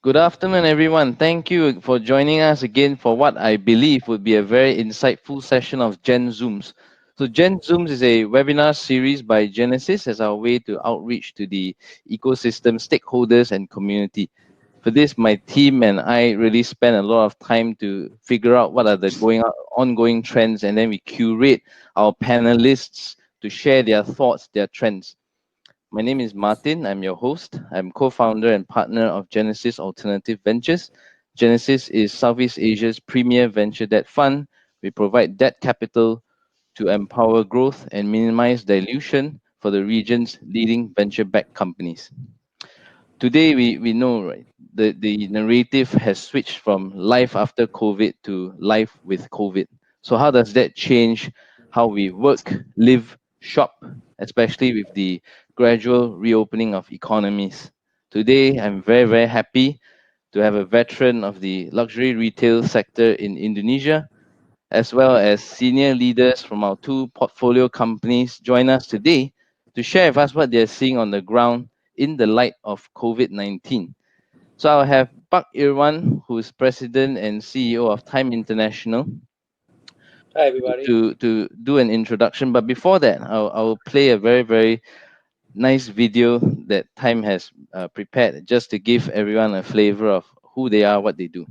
Good afternoon, everyone. Thank you for joining us again for what I believe would be a very insightful session of Gen Zooms. So, Gen Zooms is a webinar series by Genesis as our way to outreach to the ecosystem, stakeholders, and community. For this, my team and I really spend a lot of time to figure out what are the ongoing trends, and then we curate our panelists to share their thoughts, their trends. My name is Martin. I'm your host. I'm co founder and partner of Genesis Alternative Ventures. Genesis is Southeast Asia's premier venture debt fund. We provide debt capital to empower growth and minimize dilution for the region's leading venture backed companies. Today, we know, right, the narrative has switched from life after COVID to life with COVID. So, how does that change how we work, live, shop, especially with the gradual reopening of economies? Today, I'm very, very happy to have a veteran of the luxury retail sector in Indonesia, as well as senior leaders from our two portfolio companies join us today to share with us what they're seeing on the ground in the light of COVID-19. So I'll have Pak Irwan, who is president and CEO of Time International, Hi, everybody. to do an introduction. But before that, I'll play a very, very nice video that Time has prepared just to give everyone a flavor of who they are, what they do.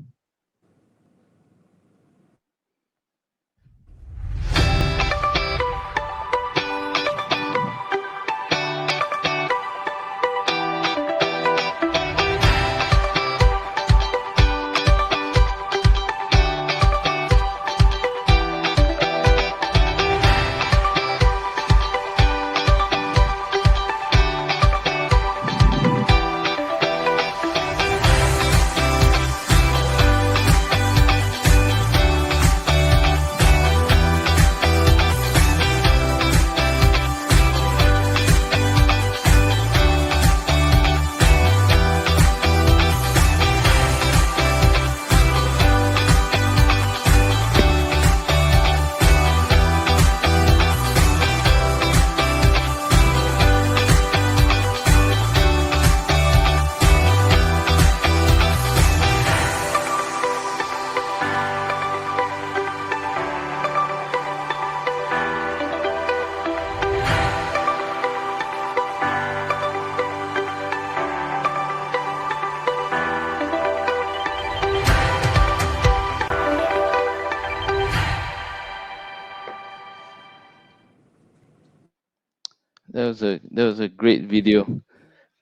That was a great video.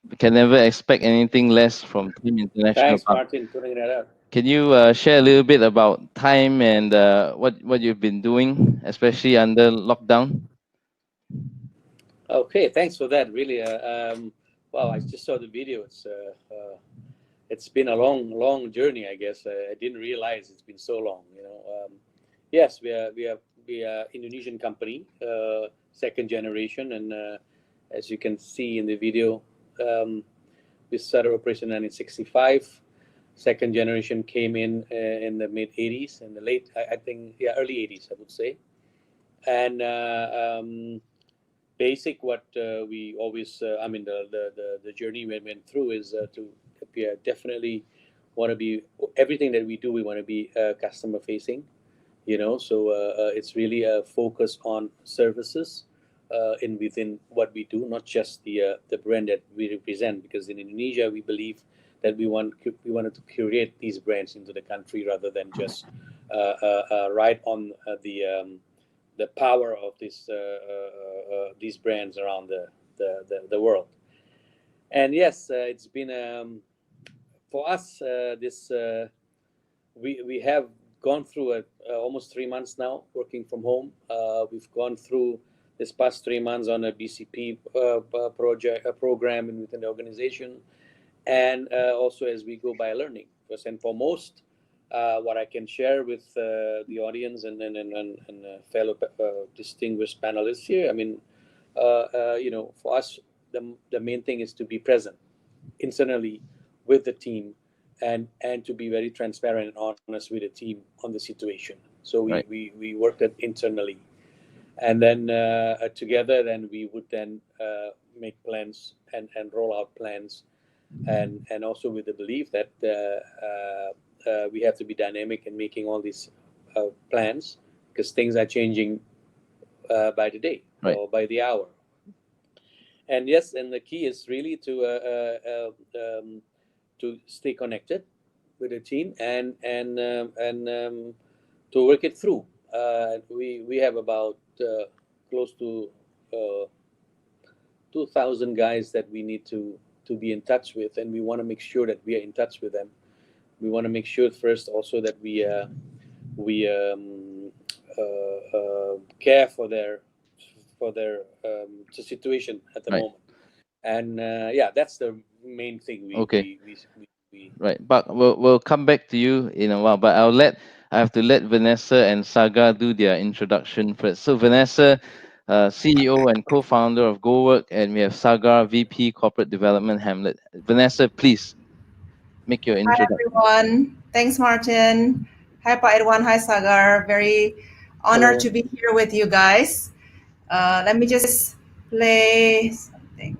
We can never expect anything less from Team International. Thanks, Martin, putting that up. Can you share a little bit about time and what you've been doing, especially under lockdown? Okay, thanks for that. Really, wow, I just saw the video. It's been a long journey, I guess. I didn't realize it's been so long. Yes, we are Indonesian company, second generation, and as you can see in the video, um, we started operation in 1965. Second generation came in the mid 80s and the late, I think, yeah, early 80s, I would say. And basic what we always I mean the journey we went through is to we definitely want to be everything that we do, we want to be customer facing, so it's really a focus on services in within what we do, not just the brand that we represent, because in Indonesia we believe that we wanted to curate these brands into the country rather than just ride on the power of these brands around the world. And yes, it's been for us this we have gone through almost 3 months now working from home. We've gone through this past 3 months on a BCP project program within the organization, and also as we go by learning. First and foremost, what I can share with the audience and fellow distinguished panelists here. I mean, for us, the main thing is to be present internally with the team, and to be very transparent and honest with the team on the situation. So Right. we worked it internally, and then together, then we would then make plans and roll out plans and also with the belief that we have to be dynamic in making all these plans, because things are changing by the day Right. or by the hour. And yes, and the key is really to stay connected with the team and to work it through. We have about close to 2,000 guys that we need to be in touch with, and we want to make sure that we are in touch with them. We want to make sure first also that we care for their situation at the Right. moment. And yeah, that's the main thing Okay. we Right. But we'll come back to you in a while. But I have to let Vanessa and Saga do their introduction first. So Vanessa, CEO and co-founder of GoWork, and we have Sagar, VP Corporate Development, Hamlet. Vanessa, please make your Hi introduction. everyone. Thanks, Martin. Hi, Pak Irwan. Hi, Sagar. Very honored Hello. to be here with you guys. Let me just play something.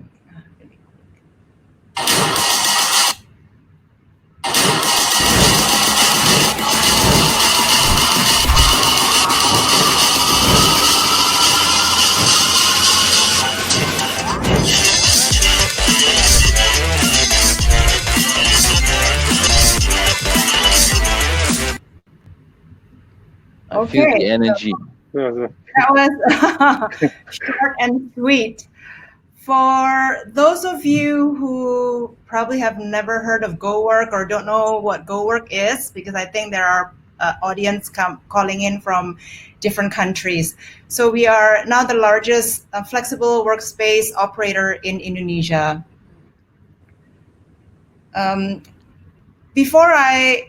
I feel Okay, the energy. that was short and sweet. For those of you who probably have never heard of GoWork or don't know what GoWork is, because I think there are audience calling in from different countries. So we are now the largest flexible workspace operator in Indonesia. Um, before I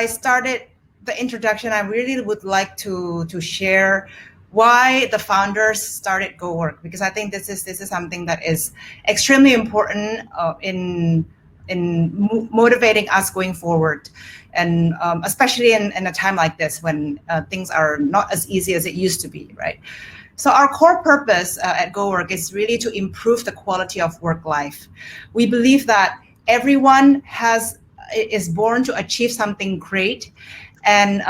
started the introduction, I really would like to share why the founders started GoWork, because I think this is something that is extremely important in motivating us going forward, and especially in a time like this when things are not as easy as it used to be, right? So our core purpose at GoWork is really to improve the quality of work life. We believe that everyone is born to achieve something great, and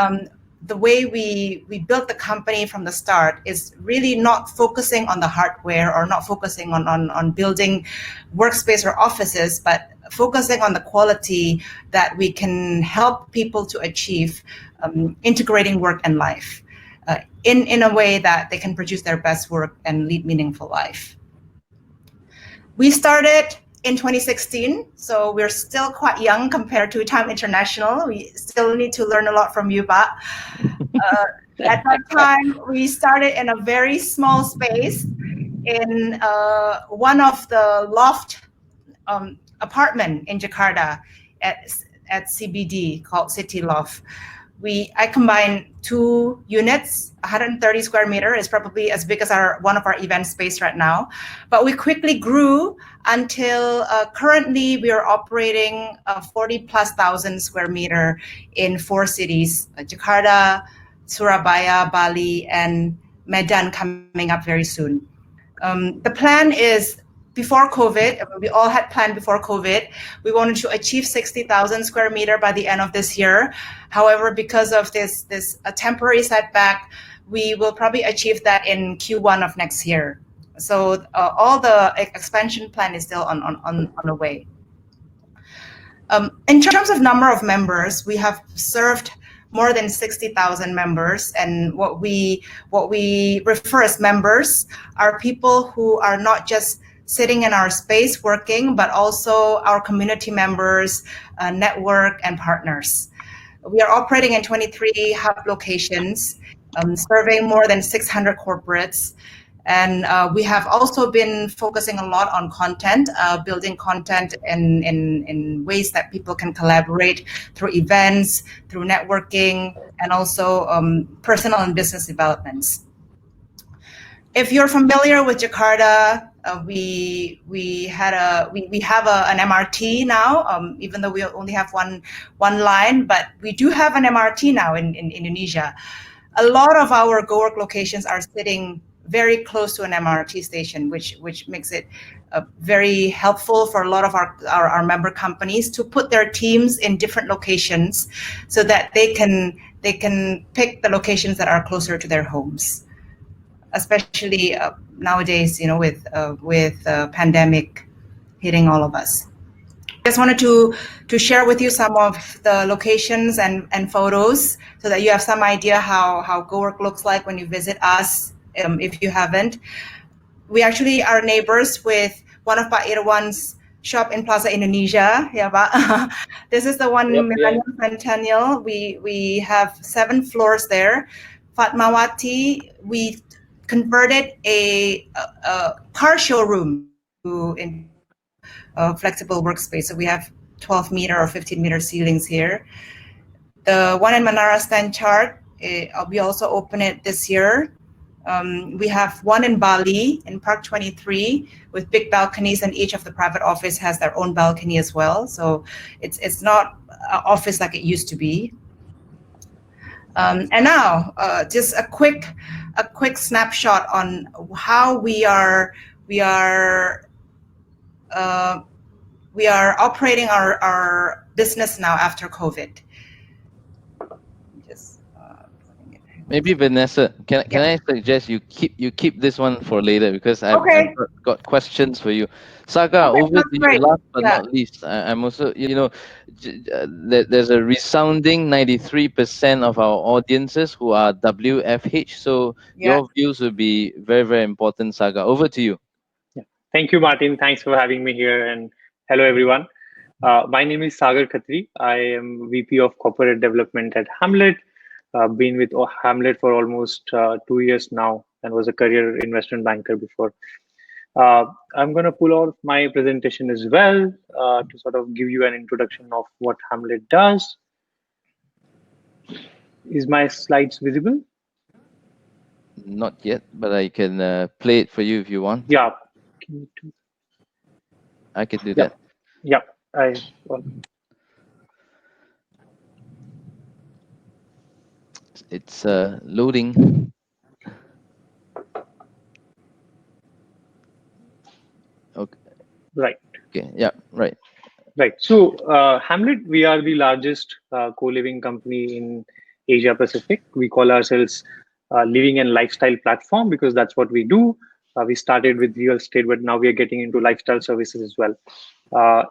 the way we built the company from the start is really not focusing on the hardware or not focusing on building workspace or offices, but focusing on the quality that we can help people to achieve, integrating work and life in a way that they can produce their best work and lead meaningful life. We started in 2016, so we're still quite young compared to Time International. We still need to learn a lot from you, Pak. At that time, we started in a very small space in one of the loft apartment in Jakarta at CBD called City Loft. I combined 2 units, 130 square meter is probably as big as one of our event space right now. But we quickly grew until currently we are operating 40,000+ square meter in 4 cities, Jakarta, Surabaya, Bali, and Medan coming up very soon. The plan is, before COVID, we all had planned before COVID, we wanted to achieve 60,000 square meter by the end of this year. However, because of this temporary setback, we will probably achieve that in Q1 of next year. So all the expansion plan is still on the way. In terms of number of members, we have served more than 60,000 members, and what we refer as members are people who are not just sitting in our space working, but also our community members, network, and partners. We are operating in 23 hub locations, serving more than 600 corporates. And we have also been focusing a lot on content, building content in ways that people can collaborate through events, through networking, and also personal and business developments. If you're familiar with Jakarta, we have an MRT now, even though we only have one line, but we do have an MRT now in Indonesia. A lot of our GoWork locations are sitting very close to an MRT station, which makes it very helpful for a lot of our member companies to put their teams in different locations, so that they can pick the locations that are closer to their homes, especially nowadays, with pandemic hitting all of us. Just wanted to share with you some of the locations and photos, so that you have some idea how GoWork looks like when you visit us, if you haven't. We actually are neighbors with one of Pak Irwan's shop in Plaza Indonesia. Yeah, Pak. This is the one Yep. in Yeah. Millennium Centennial. We have 7 floors there. Fatmawati, we converted a car showroom into a flexible workspace. So we have 12-meter or 15-meter ceilings here. The one in Manara Stanchart, we also opened it this year. We have one in Bali, in Park 23, with big balconies, and each of the private office has their own balcony as well. So it's not an office like it used to be. And now, just a quick snapshot on how we are operating our business now after COVID. Just Maybe Vanessa, can I suggest you keep this one for later, because I've okay. got questions for you. Saga, Okay, over to that's you. great. Last but Yeah, not least, I'm also, there's a resounding 93% of our audiences who are WFH. So yeah. your views will be very, very important. Saga, over to you. Yeah. Thank you, Martin. Thanks for having me here. And hello, everyone. My name is Sagar Khatri. I am VP of Corporate Development at Hamlet. Been with Hamlet for almost 2 years now, and was a career investment banker before. I'm going to pull off my presentation as well to sort of give you an introduction of what Hamlet does. Is my slides visible? Not yet, but I can play it for you if you want. Yeah. I can do Yeah. that. Yeah. It's loading. Okay. Right. Okay. Yeah. Right. Right. So, Hamlet, we are the largest co-living company in Asia Pacific. We call ourselves living and lifestyle platform because that's what we do. We started with real estate, but now we are getting into lifestyle services as well.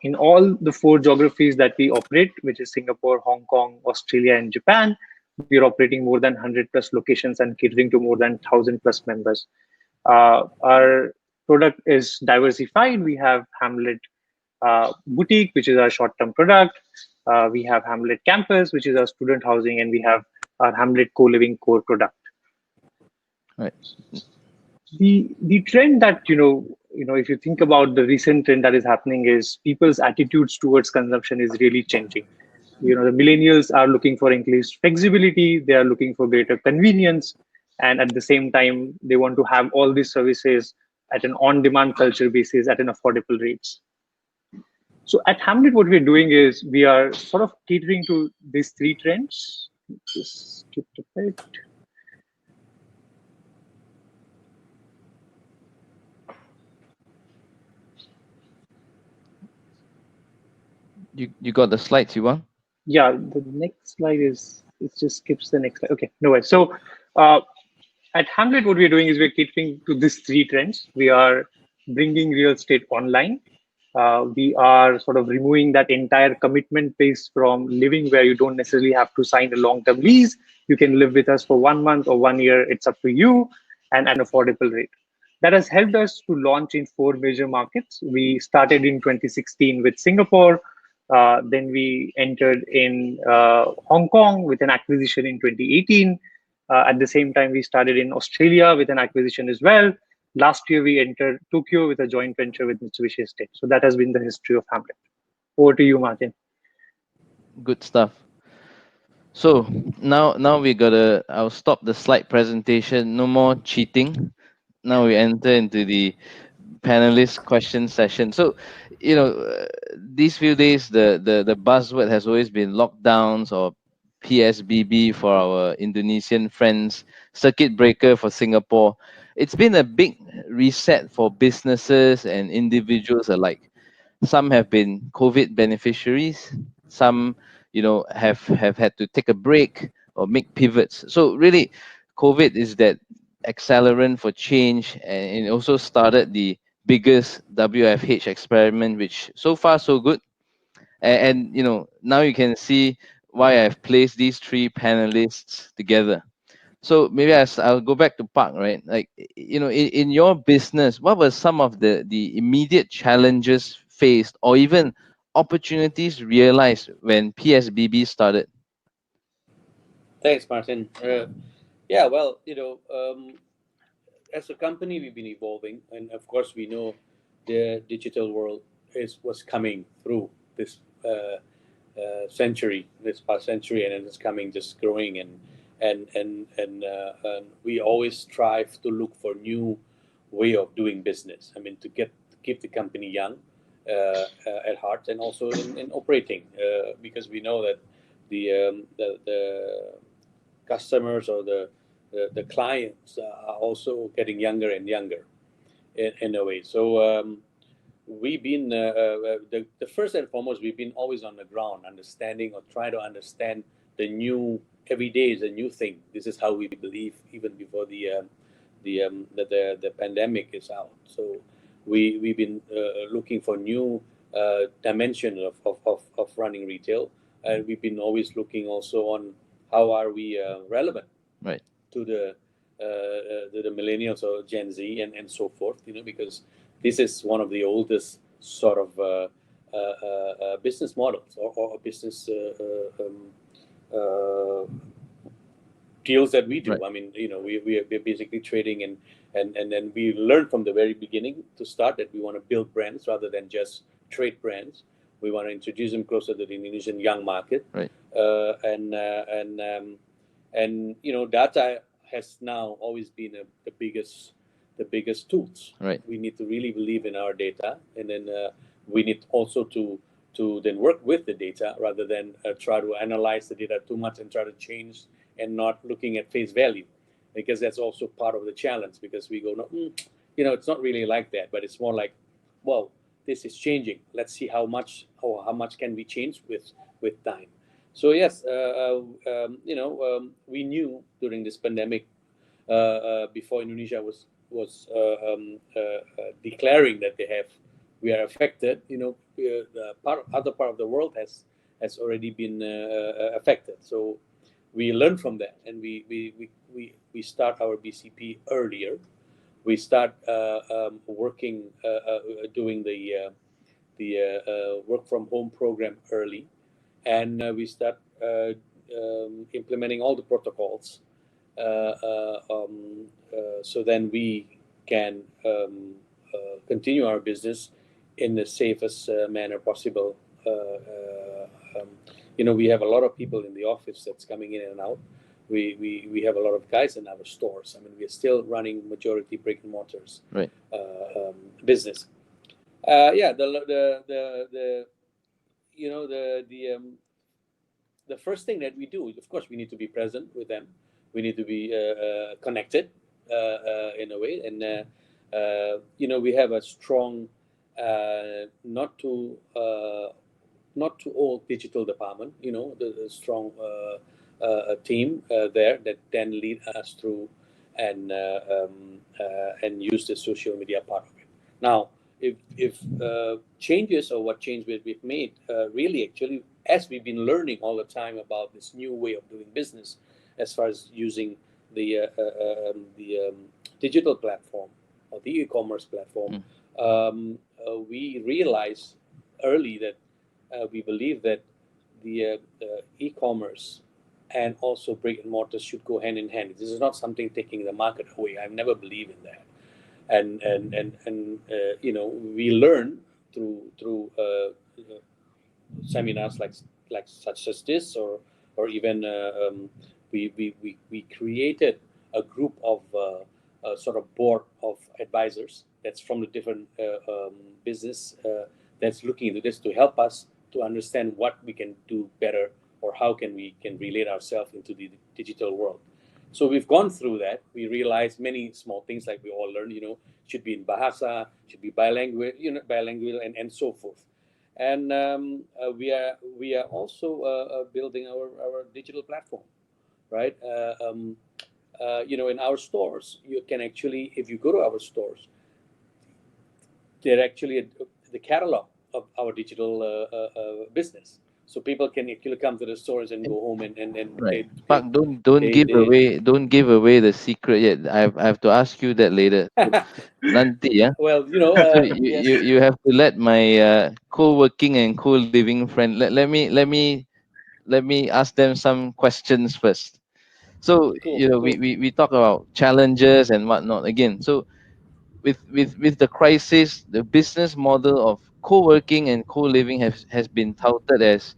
In all the 4 geographies that we operate, which is Singapore, Hong Kong, Australia, and Japan, we are operating more than 100 plus locations and catering to more than 1,000 plus members. Our product is diversified. We have Hamlet Boutique, which is our short-term product. We have Hamlet Campus, which is our student housing, and we have our Hamlet Co-Living core product. Right. The trend that if you think about the recent trend that is happening, is people's attitudes towards consumption is really changing. The millennials are looking for increased flexibility. They are looking for greater convenience, and at the same time, they want to have all these services at an on-demand culture basis at an affordable rates. So at Hamlet, what we're doing is we are sort of catering to these 3 trends. Just skip a bit. You got the slides you want? Yeah, the next slide it just skips the next slide. Okay, no way. So at Hamlet, what we're doing is we're catering to these 3 trends. We are bringing real estate online. We are sort of removing that entire commitment base from living, where you don't necessarily have to sign a long-term lease. You can live with us for 1 month or 1 year. It's up to you, and an affordable rate. That has helped us to launch in 4 major markets. We started in 2016 with Singapore. Then we entered in Hong Kong with an acquisition in 2018. At the same time, we started in Australia with an acquisition as well. Last year, we entered Tokyo with a joint venture with Mitsubishi Estate. So that has been the history of Hamlet. Over to you, Martin. Good stuff. So now I'll stop the slide presentation. No more cheating. Now we enter into the panelist question session. So, these few days the buzzword has always been lockdowns, or PSBB for our Indonesian friends, circuit breaker for Singapore. it's been a big reset for businesses and individuals alike. Some have been COVID beneficiaries. Some, have had to take a break or make pivots. So really, COVID is that accelerant for change, and it also started the biggest WFH experiment, which so far so good. And now you can see why I've placed these three panelists together. So maybe I'll go back to Park, right? Like, in your business, what were some of the immediate challenges faced, or even opportunities realized when PSBB started? Thanks, Martin. Yeah, well, as a company, we've been evolving, and of course, we know the digital world was coming through this century, this past century, and it's coming, just growing, and we always strive to look for new way of doing business. I mean, to keep the company young at heart, and also in operating, because we know that the customers or the clients are also getting younger and younger in a way. So we've been the first and foremost, we've been always on the ground, understanding or trying to understand the new. Every day is a new thing. This is how we believe even before the pandemic is out. So we've been looking for new dimension of running retail, and we've been always looking also on how are we relevant Right. to the millennials or Gen Z and so forth, because this is one of the oldest sort of business models or business deals that we do. Right. I mean, we're basically trading, and then we learned from the very beginning to start that we want to build brands rather than just trade brands. We want to introduce them closer to the Indonesian young market, Right. And data has now always been the biggest tools. Right. We need to really believe in our data, and then we need also to then work with the data rather than try to analyze the data too much and try to change and not looking at face value, because that's also part of the challenge, because we go, no, it's not really like that, but it's more like, well, this is changing. Let's see how much can we change with time. So yes, we knew during this pandemic, before Indonesia was declaring that we are affected. The other part of the world has already been affected. So we learned from that, and we start our BCP earlier. We start working, doing the work from home program early, and we start implementing all the protocols, so then we can continue our business in the safest manner possible. We have a lot of people in the office that's coming in and out. We have a lot of guys in our stores. I mean, we are still running majority brick and mortars Right. business. The first thing that we do, of course, we need to be present with them. We need to be connected in a way, and we have a strong, not too old digital department. The strong team there that then lead us through and use the social media part of it. Now, if changes or what change we've made, really actually, as we've been learning all the time about this new way of doing business, as far as using the digital platform or the e-commerce platform, we realized early that we believe that the e-commerce and also brick and mortar should go hand in hand. This is not something taking the market away. I've never believed in that. And we learn through seminars like such as this, or even we created a group of sort of board of advisors that's from the different business that's looking into this to help us to understand what we can do better, or how we can relate ourselves into the digital world. So we've gone through that. We realized many small things like we all learned, should be in Bahasa, should be bilingual, bilingual and so forth. And we are also building our digital platform, right? In our stores, you can actually, if you go to our stores, they're actually the catalog of our digital business. So people can actually come to the stores and go home and Right. they Park, don't they, give they away the secret yet. I have to ask you that later. So, nanti, yeah. well, So you, yes, you you have to let my co-working and co-living friend let me ask them some questions first. So cool, we, cool. we we talk about challenges and whatnot again. So with the crisis, the business model of co-working and co-living has been touted as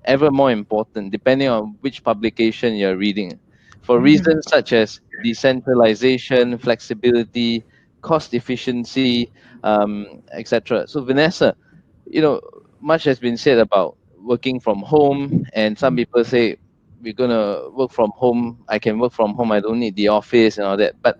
ever more important, depending on which publication you're reading, for Mhm. reasons such as decentralization, flexibility, cost efficiency, etc. So, Vanessa, you know, much has been said about working from home, and some people say we're gonna work from home. I can work from home. I don't need the office and all that. But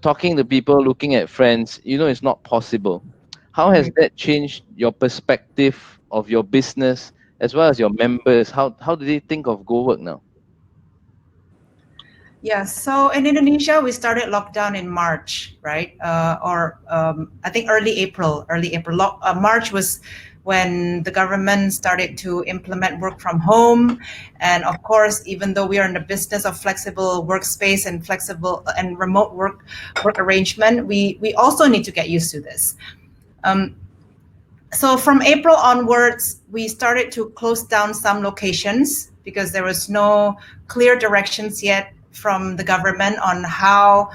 talking to people, looking at friends, it's not possible. How has Mhm. that changed your perspective of your business as well as your members? How do they think of Go Work now? Yeah, so in Indonesia, we started lockdown in March, right? Or I think early April. Early April. March was when the government started to implement work from home, and of course, even though we are in the business of flexible workspace and flexible and remote work arrangement, we also need to get used to this. Um, so from April onwards, we started to close down some locations because there was no clear directions yet from the government on how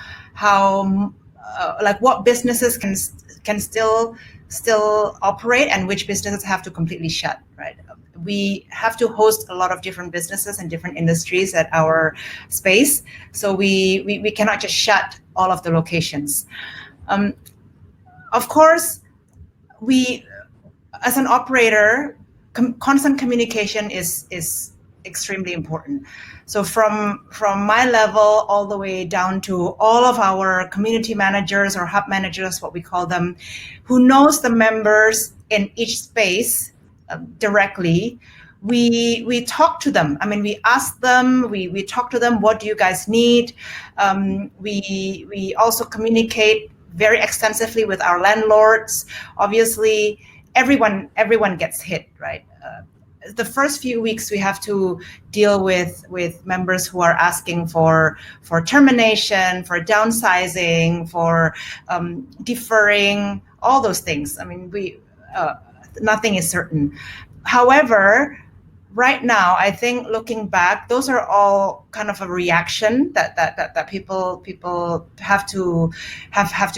like what businesses can still operate and which businesses have to completely shut. Right. We have to host a lot of different businesses and different industries at our space, so we cannot just shut all of the locations. Um, of course, we as an operator, constant communication is extremely important. So from my level all the way down to all of our community managers or hub managers, what we call them, who knows the members in each space directly. We talk to them. I mean, we ask them. We talk to them. What do you guys need? We also communicate very extensively with our landlords. Obviously, everyone gets hit, right? The first few weeks we have to deal with members who are asking for termination, for downsizing, for deferring, all those things. I mean, we nothing is certain. However, right now, I think looking back, those are all kind of a reaction that people have to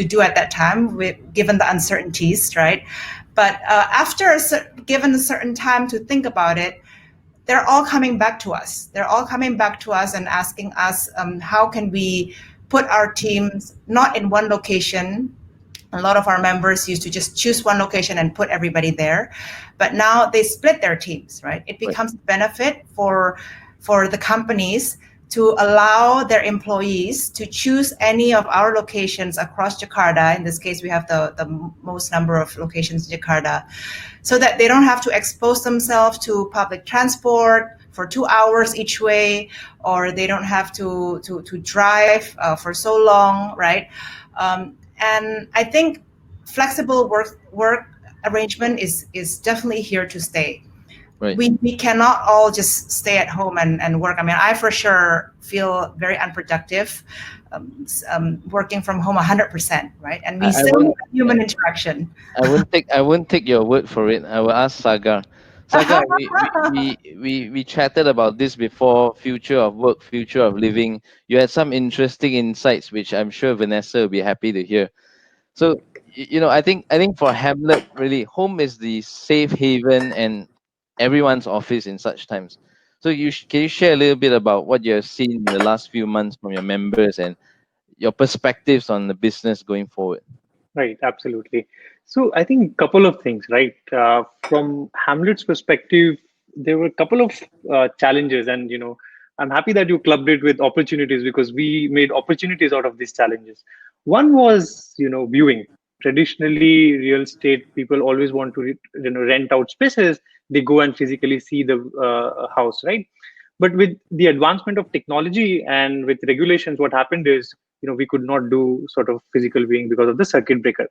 do at that time, given the uncertainties, right? But after given a certain time to think about it, they're all coming back to us. They're all coming back to us and asking us, how can we put our teams not in one location. A lot of our members used to just choose one location and put everybody there, but now they split their teams, right? It Right. becomes a benefit for the companies to allow their employees to choose any of our locations across Jakarta. In this case, we have the most number of locations in Jakarta, so that they don't have to expose themselves to public transport for 2 hours each way, or they don't have to drive for so long, right? And I think flexible work arrangement is definitely here to stay. Right. We cannot all just stay at home and work. I mean, I for sure feel very unproductive working from home 100%, right? And we I still won't need human interaction. I won't take your word for it. I will ask Sagar. Sagar, we chatted about this before, future of work, future of living. You had some interesting insights, which I'm sure Vanessa will be happy to hear. So I think for Hamlet, really, home is the safe haven and everyone's office in such times. So can you share a little bit about what you have seen in the last few months from your members and your perspectives on the business going forward? Right, absolutely. So I think a couple of things, right? From Hamlet's perspective, there were a couple of challenges, and I'm happy that you clubbed it with opportunities, because we made opportunities out of these challenges. One was, viewing. Traditionally, real estate people always want to, rent out spaces. They go and physically see the house, right? But with the advancement of technology and with regulations, what happened is, we could not do sort of physical viewing because of the circuit breaker.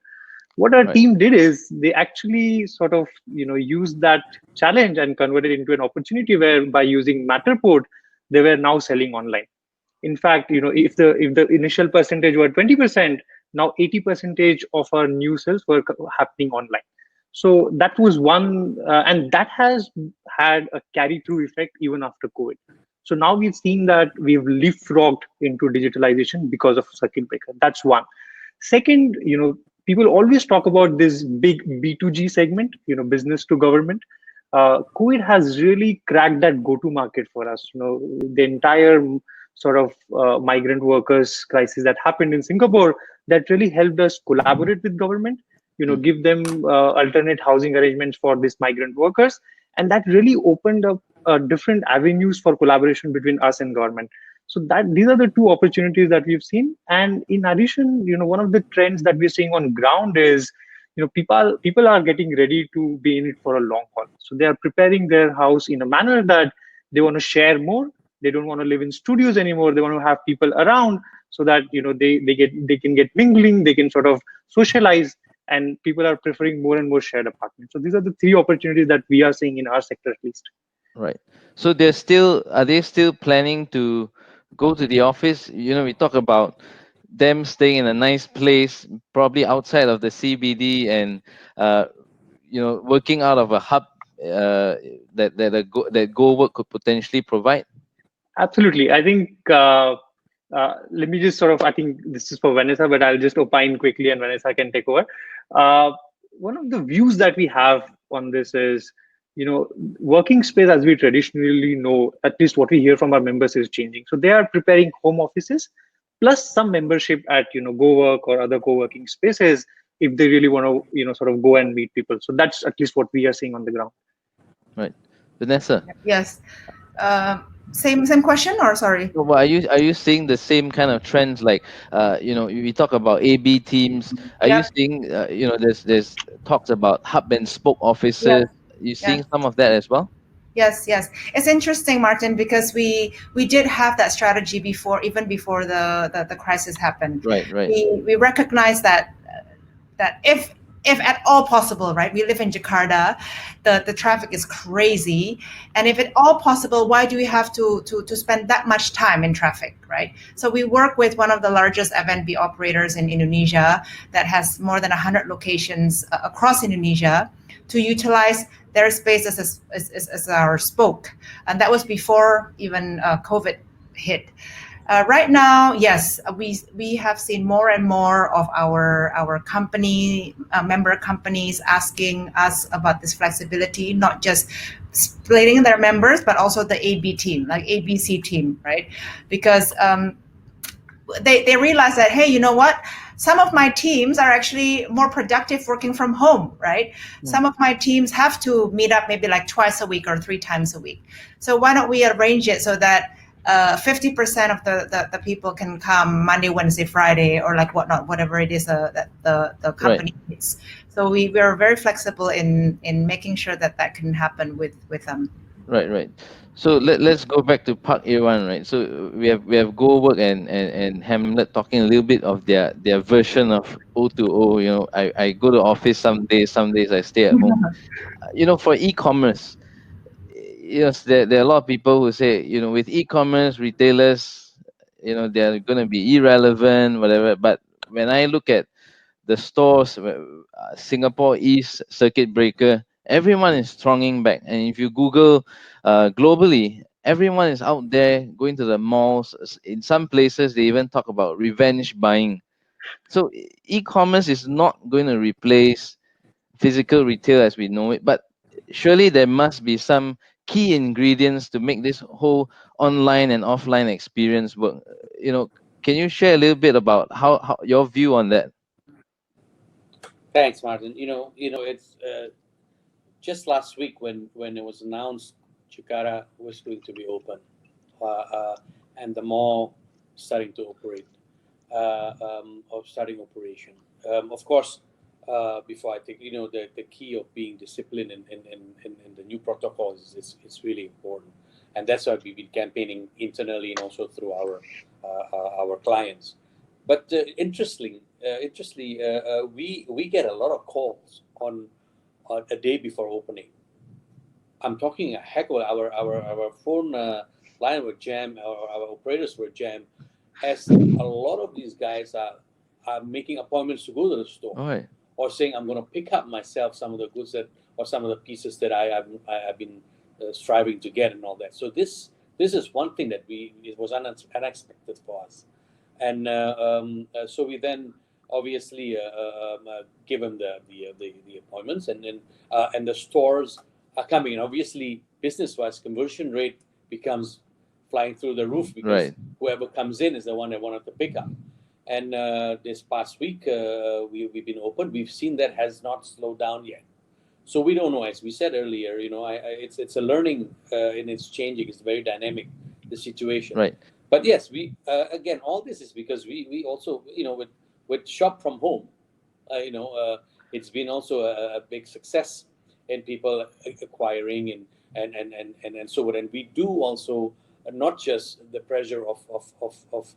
What our Right. team did is they actually sort of used that challenge and converted it into an opportunity where, by using Matterport, they were now selling online. In fact, if the initial percentage were 20%, now 80% of our new sales were happening online. So that was one, and that has had a carry through effect even after COVID. So now we've seen that we've leapfrogged into digitalization because of circuit breaker. That's one. Second, people always talk about this big B2G segment, business to government. COVID has really cracked that go-to market for us. The entire sort of migrant workers crisis that happened in Singapore, that really helped us collaborate with government, Mm. give them alternate housing arrangements for these migrant workers. And that really opened up different avenues for collaboration between us and government. So that these are the two opportunities that we've seen. And in addition, one of the trends that we're seeing on ground is, people are getting ready to be in it for a long haul. So they are preparing their house in a manner that they want to share more. They don't want to live in studios anymore. They want to have people around, so that they can get mingling, they can sort of socialize, and people are preferring more and more shared apartments. So these are the three opportunities that we are seeing in our sector, at least. Right. So are they still planning to go to the office? We talk about them staying in a nice place, probably outside of the CBD, and uh, working out of a hub that Go Work could potentially provide. Absolutely. I think, let me just sort of, I think this is for Vanessa, but I'll just opine quickly and Vanessa can take over. Uh, One of the views that we have on this is, working space as we traditionally know, at least what we hear from our members, is changing. So they are preparing home offices plus some membership at, GoWork or other co-working spaces, if they really want to, sort of go and meet people. So that's at least what we are seeing on the ground. Right. Vanessa, Yes. Same question, or sorry? so are you seeing the same kind of trends, like we talk about AB teams? Are you Yep. seeing there's talks about hub and spoke offices? Yes. You Yes. seeing some of that as well? Yes, yes. It's interesting, Martin, because we did have that strategy before, even before the crisis happened. Right, right. We recognize that if at all possible, right? We live in Jakarta, the traffic is crazy, and if at all possible, why do we have to spend that much time in traffic, right? So we work with one of the largest F&B operators in Indonesia that has more than 100 locations across Indonesia, to utilize their space as our spoke, and that was before even COVID hit. Right now, yes, we have seen more and more of our company member companies asking us about this flexibility, not just splitting their members, but also the AB team, like ABC team, right? Because they realize that, hey, you know what? Some of my teams are actually more productive working from home, right? Some of my teams have to meet up maybe like twice a week or 3 times a week. So why don't we arrange it so that 50% of the people can come Monday, Wednesday, Friday, or like whatever it is that the company needs. So we are very flexible in making sure that can happen with them. Right, right. So let's go back to Park Irwan, right? So we have Go Work and Hamlet talking a little bit of their version of O2O. I go to office some days I stay at home. For e-commerce, yes, there are a lot of people who say, with e-commerce retailers, they're going to be irrelevant, whatever. But when I look at the stores, Singapore East circuit breaker, everyone is thronging back. And if you Google globally, everyone is out there going to the malls. In some places, they even talk about revenge buying. So e-commerce is not going to replace physical retail as we know it, but surely there must be some key ingredients to make this whole online and offline experience work. Can you share a little bit about how your view on that? Thanks, Martin. It's just last week when it was announced Jakarta was going to be open. and the more starting to operate or starting operation. Of course, before I take, the key of being disciplined in the new protocols is really important, and that's why we've been campaigning internally and also through our clients. But we get a lot of calls on a day before opening. I'm talking a heck of our phone line were jammed, our operators were jammed, as a lot of these guys are making appointments to go to the store, All right. or saying I'm going to pick up myself some of the goods or some of the pieces that I've been striving to get and all that. So this is one thing that it was unexpected for us, and so we then obviously give them the appointments, and then and the stores are coming. And obviously, business-wise, conversion rate becomes flying through the roof, because Right. whoever comes in is the one that wanted to pick up. And this past week, we've been open. We've seen that has not slowed down yet. So we don't know. As we said earlier, it's a learning, and it's changing. It's very dynamic, the situation. Right. But yes, we again, all this is because we also, with shop from home, it's been also a big success in people acquiring and so on. And we do also not just the pressure of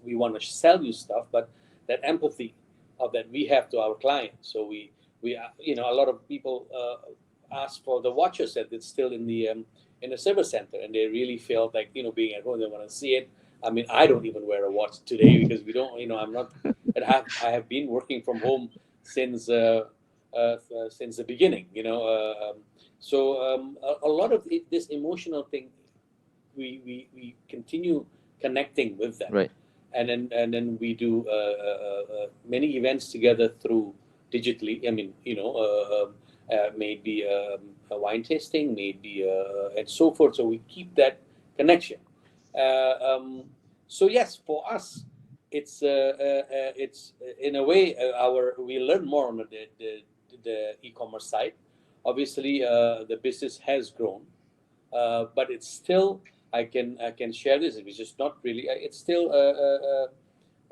we want to sell you stuff, but that empathy of that we have to our clients. So we a lot of people ask for the watches that it's still in the service center, and they really feel like, being at home, they want to see it. I mean, I don't even wear a watch today because we don't, I'm not. I have been working from home since the beginning. So a lot of this emotional thing, we continue connecting with them, Right. and then we do many events together through digitally. I mean, maybe a wine tasting, maybe and so forth. So we keep that connection. So yes, for us, it's in a way we learn more on the e-commerce side. Obviously, the business has grown, but it's still, I can share this. It's just not really. It's still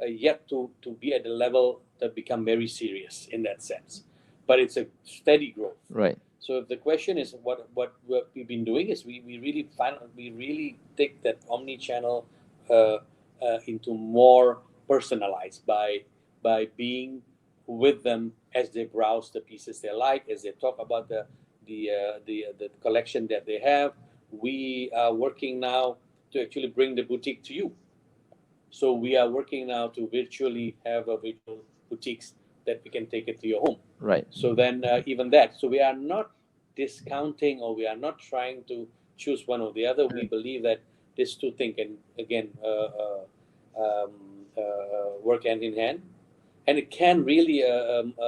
yet to be at the level that become very serious in that sense, but it's a steady growth. Right. So if the question is what we've been doing is we really take that omni-channel into more personalized by being with them as they browse the pieces they like, as they talk about the collection that they have. We are working now to actually bring the boutique to you. So we are working now to virtually have a virtual boutiques that we can take it to your home. Right. So then even that. So we are not discounting, or we are not trying to choose one or the other. We believe that these two things can again work hand in hand, and it can really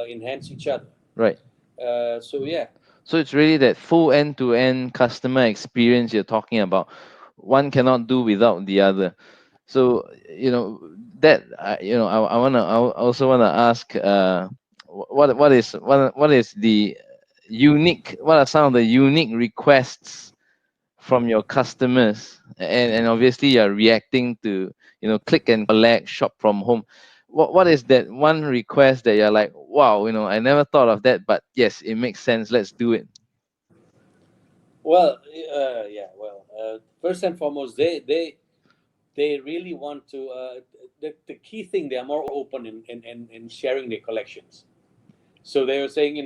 enhance each other. Right. So yeah. So it's really that full end-to-end customer experience you're talking about. One cannot do without the other. So that I also wanna ask, what is the unique? What are some of the unique requests from your customers? And obviously you're reacting to click and collect, shop from home. What is that one request that you're like, wow, I never thought of that, but yes, it makes sense. Let's do it. Well, yeah. Well, first and foremost, they really want to. The key thing, they are more open in sharing their collections. So they were saying,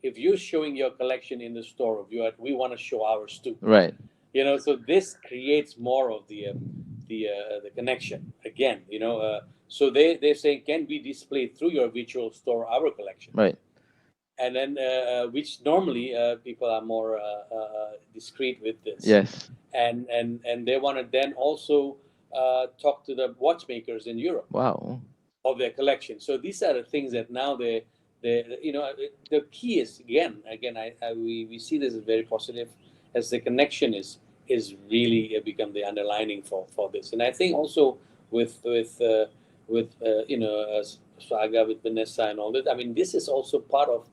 if you're showing your collection in the store, we want to show ours too. Right. So this creates more of the connection again. So they're saying, can we display through your virtual store our collection? Right. And then which normally people are more discreet with this. Yes. And they want to then also talk to the watchmakers in Europe Wow. of their collection. So these are the things that now the key is again we see this as very positive, as the connection is really become the underlining for this. And I think also with Saga, with Vanessa and all that. I mean, this is also part of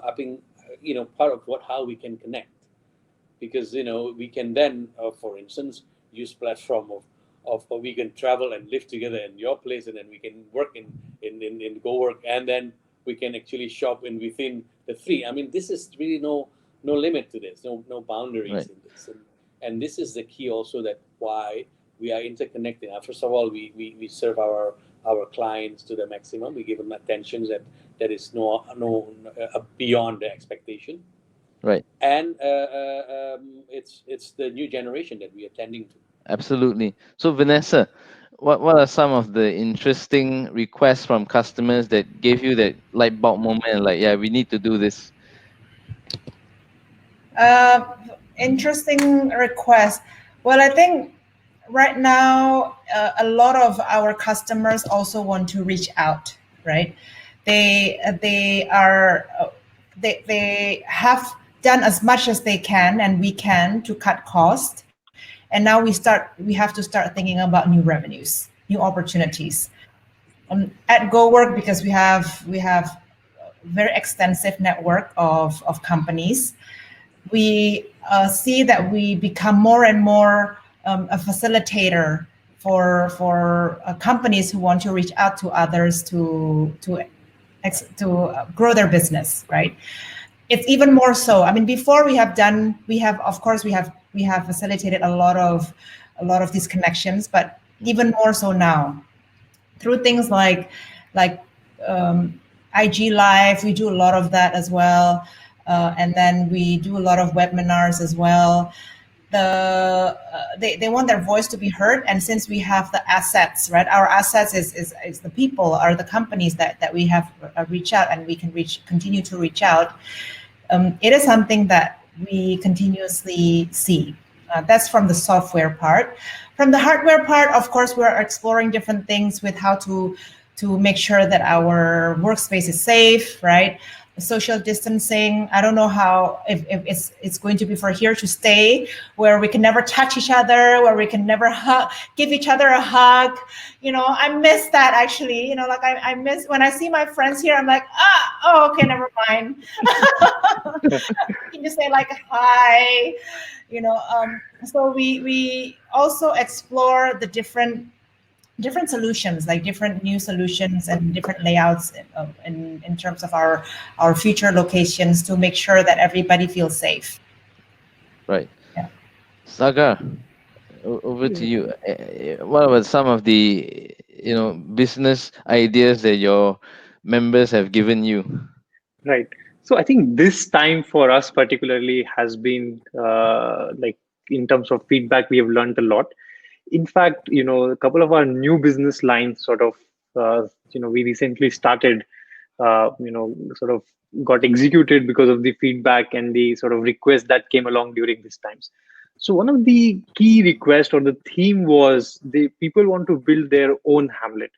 upping, part of how we can connect, because we can then, for instance, use platform of we can travel and live together in your place, and then we can work in GoWork, and then we can actually shop in within the three. I mean, this is really no limit to this, no boundaries Right. in this, and this is the key also that why we are interconnected. First of all, we serve our clients to the maximum. We give them attention that is beyond the expectation, Right. and it's the new generation that we are tending to. Absolutely. So, Vanessa, what are some of the interesting requests from customers that gave you that light bulb moment? Like, yeah, we need to do this. Uh, Interesting request. Well, I think right now a lot of our customers also want to reach out, right? They are they have done as much as they can and we can to cut cost, and now we have to start thinking about new revenues, new opportunities. At GoWork, because we have very extensive network of companies, we see that we become more and more a facilitator for companies who want to reach out to others to grow their business, right? It's even more so. I mean, before we have facilitated a lot of these connections, but even more so now through things like IG Live. We do a lot of that as well, and then we do a lot of webinars as well. They want their voice to be heard, and since we have the assets, right? Our assets is the people, are the companies that we have reach out, and we can continue to reach out. It is something that we continuously see. That's from the software part. From the hardware part, of course, we're exploring different things with how to make sure that our workspace is safe, right? Social distancing. I don't know if it's going to be for here to stay, where we can never touch each other, where we can never give each other a hug. I miss that actually. Like I miss when I see my friends here. I'm like, okay, never mind. Can you say like hi? So we also explore the different solutions, like different new solutions and different layouts in terms of our future locations to make sure that everybody feels safe. Right. Yeah. Sagar, over to you. What about some of the business ideas that your members have given you? Right. So I think this time for us particularly has been like in terms of feedback, we have learned a lot. In fact, a couple of our new business lines sort of, we recently started, sort of got executed because of the feedback and the sort of requests that came along during these times. So one of the key requests or the theme was the people want to build their own Hamlet.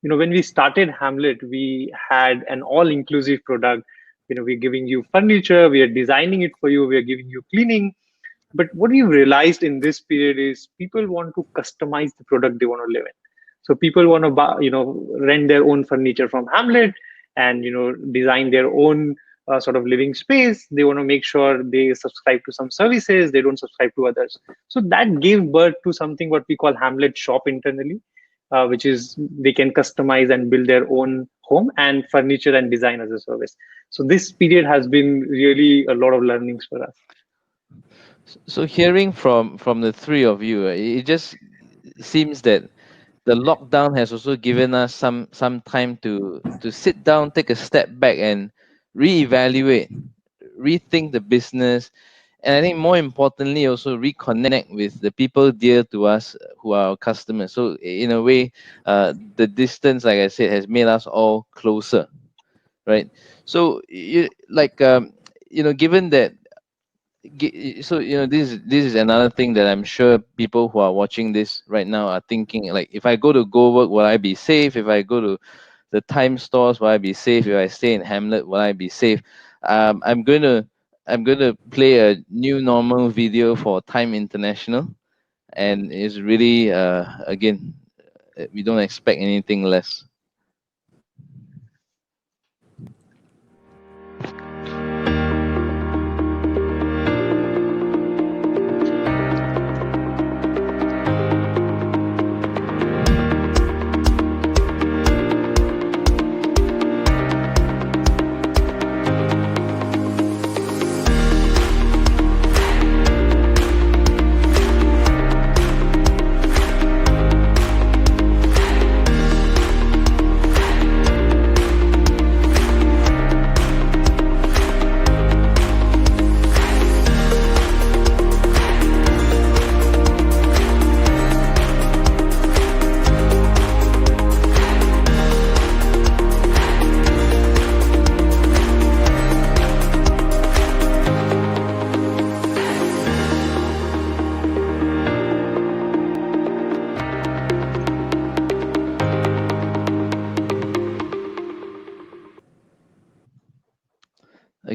When we started Hamlet, we had an all-inclusive product. We're giving you furniture, we are designing it for you, we are giving you cleaning. But what we've realized in this period is people want to customize the product they want to live in. So people want to buy, rent their own furniture from Hamlet and design their own sort of living space. They want to make sure they subscribe to some services, they don't subscribe to others. So that gave birth to something what we call Hamlet Shop internally, which is they can customize and build their own home and furniture and design as a service. So this period has been really a lot of learnings for us. So hearing from the three of you, it just seems that the lockdown has also given us some time to sit down, take a step back, and reevaluate, rethink the business, and I think more importantly also reconnect with the people dear to us who are our customers. So in a way, the distance, like I said, has made us all closer, right? So given that so this is another thing that I'm sure people who are watching this right now are thinking, like, if I go to GoWork, will I be safe? If I go to the Time stores, will I be safe? If I stay in Hamlet, will I be safe? I'm going to play a new normal video for Time International, and it's really again, we don't expect anything less.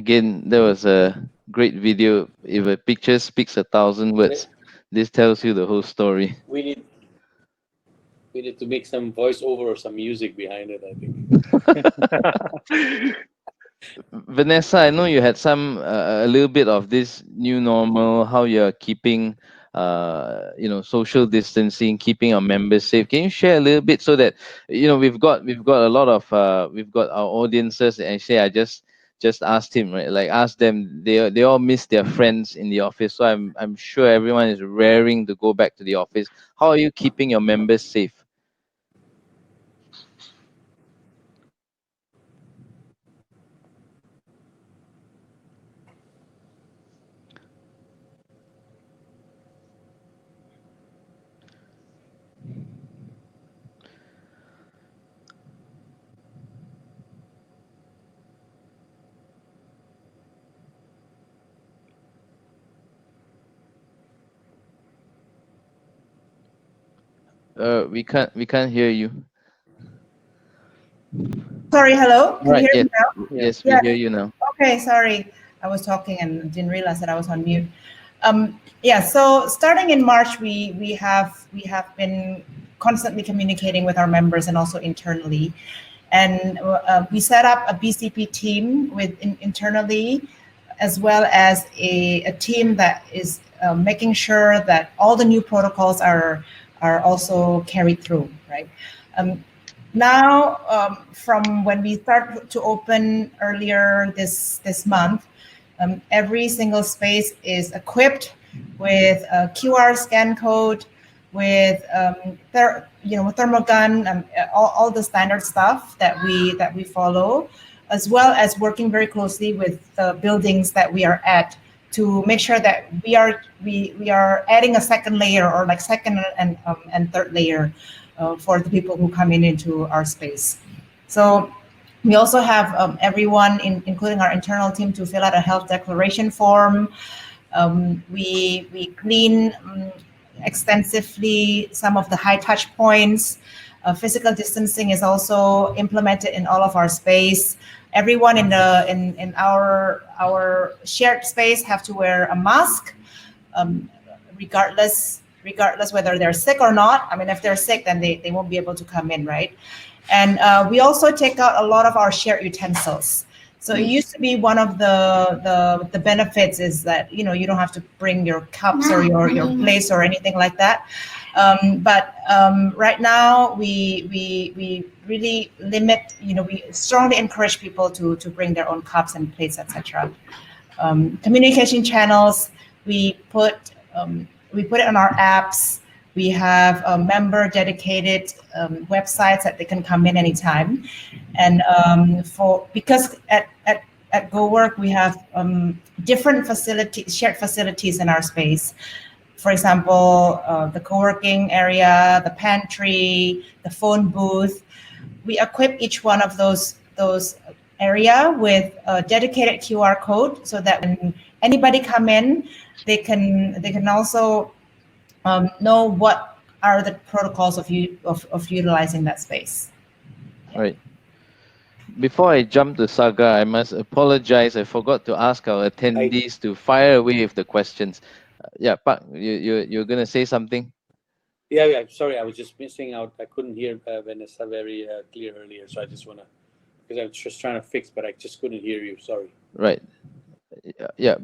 again, there was a great video. If a picture speaks 1,000 words, this tells you the whole story. We need we need to make some voiceover or some music behind it, I think. Vanessa, I know you had some a little bit of this new normal, how you're keeping social distancing, keeping our members safe. Can you share a little bit so that we've got a lot of we've got our audiences. Actually, I just asked him, right, like ask them, they all miss their friends in the office, so I'm sure everyone is raring to go back to the office. How are you keeping your members safe? We can't hear you. Sorry, hello. All Can you right, hear yes, me now? Yeah. yes, we Yeah. hear you now. Okay, sorry. I was talking and didn't realize that I was on mute. Yeah, so starting in March, we have been constantly communicating with our members and also internally. And we set up a BCP team internally, as well as a team that is making sure that all the new protocols are also carried through, right? Now, from when we start to open earlier this month, every single space is equipped with a QR scan code, with thermal gun, all the standard stuff that we follow, as well as working very closely with the buildings that we are at to make sure that we are adding a second layer, or like second and third layer for the people who come into our space. So we also have everyone, including our internal team, to fill out a health declaration form. We clean extensively some of the high touch points. Physical distancing is also implemented in all of our space. Everyone in our shared space have to wear a mask, regardless whether they're sick or not. I mean, if they're sick, then they won't be able to come in, right? And we also take out a lot of our shared utensils. So it used to be one of the benefits is that you don't have to bring your cups or your plates or anything like that. But right now we really limit. We strongly encourage people to bring their own cups and plates, etc. Communication channels, we put it on our apps. We have member dedicated websites that they can come in anytime. And because at CoWork we have different facilities, shared facilities in our space. For example, the co-working area, the pantry, the phone booth. We equip each one of those area with a dedicated QR code, so that when anybody come in, they can also know what are the protocols of utilizing that space. Right. Before I jump to Saga, I must apologize. I forgot to ask our attendees to fire away with the questions. Yeah, Pak, you're gonna say something? Yeah. Sorry, I was just missing out. I couldn't hear Vanessa very clear earlier, so I just wanna, because I was just trying to fix, but I just couldn't hear you. Sorry. Right. Yeah,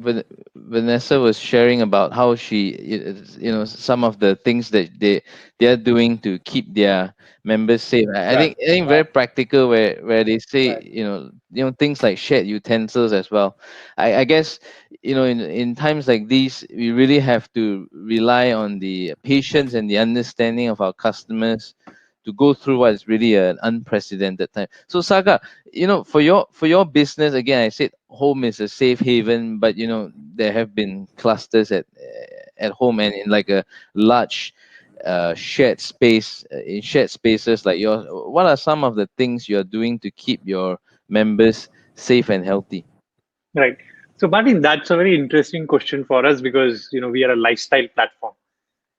Vanessa was sharing about how some of the things that they're doing to keep their members safe. I think very Right. practical, where they say Right. things like shared utensils as well. I guess in times like these, we really have to rely on the patience and the understanding of our customers to go through what is really an unprecedented time. So Saga, for your business, again, I said home is a safe haven, but there have been clusters at home and in like a large shared space, in shared spaces like yours. What are some of the things you're doing to keep your members safe and healthy? Right. So, Martin, that's a very interesting question for us because we are a lifestyle platform,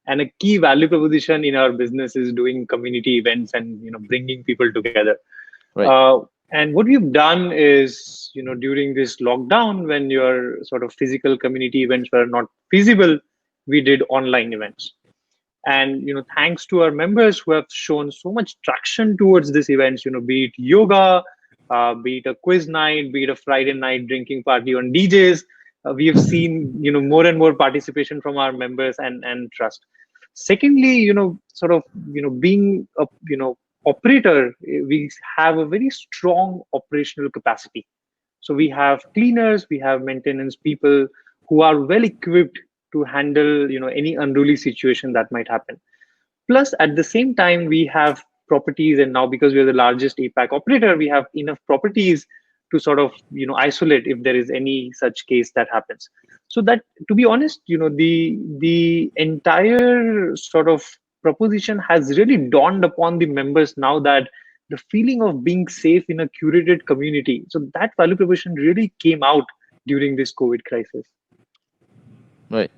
and a key value proposition in our business is doing community events and bringing people together. Right. And what we've done is, during this lockdown, when your sort of physical community events were not feasible, we did online events. And thanks to our members who have shown so much traction towards these events, be it yoga, be it a quiz night, be it a Friday night drinking party on DJs, we have seen more and more participation from our members and trust. Secondly, sort of being a operator, we have a very strong operational capacity. So we have cleaners, we have maintenance people who are well equipped to handle any unruly situation that might happen. Plus, at the same time, we have properties, and now because we are the largest APAC operator, we have enough properties to sort of isolate if there is any such case that happens. So that, to be honest, the entire sort of proposition has really dawned upon the members now, that the feeling of being safe in a curated community. So that value proposition really came out during this COVID crisis. Right.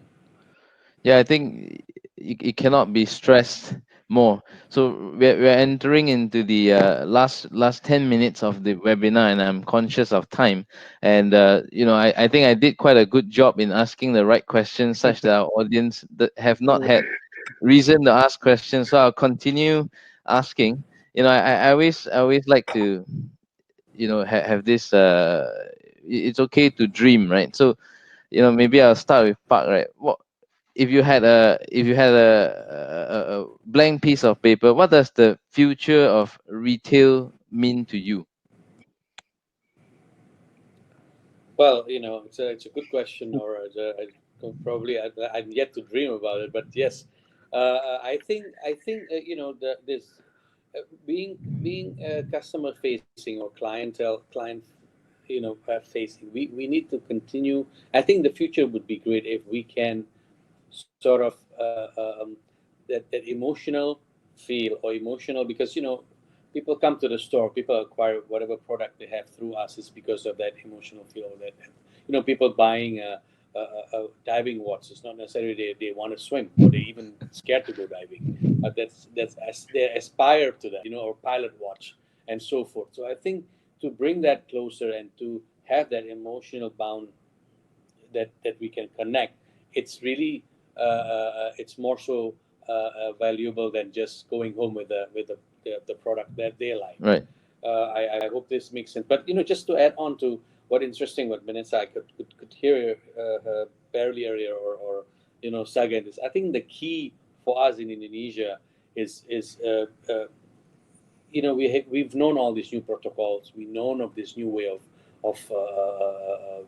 Yeah, I think it cannot be stressed more. So we're entering into the last 10 minutes of the webinar, and I'm conscious of time. And I think I did quite a good job in asking the right questions, such that our audience that have not had reason to ask questions. So I'll continue asking. I always like to have this. It's okay to dream, right? So maybe I'll start with Park, right? What if you had a blank piece of paper, what does the future of retail mean to you? Well, it's a good question, or probably I'm yet to dream about it. But yes, I think this being customer facing or client facing, we need to continue. I think the future would be great if we can sort of that emotional feel, or emotional, because people come to the store, people acquire whatever product they have through us is because of that emotional feel, that people buying a diving watch. It's not necessarily they want to swim, or they even scared to go diving, but they aspire to that, or pilot watch and so forth. So I think to bring that closer and to have that emotional bound, that we can connect, it's really it's more so valuable than just going home with the product that they like. Right. I hope this makes sense. But just to add on to what interesting, what Vanessa, I could hear her barely earlier, or Saga, this. I think the key for us in Indonesia is we've known all these new protocols, we known of this new way of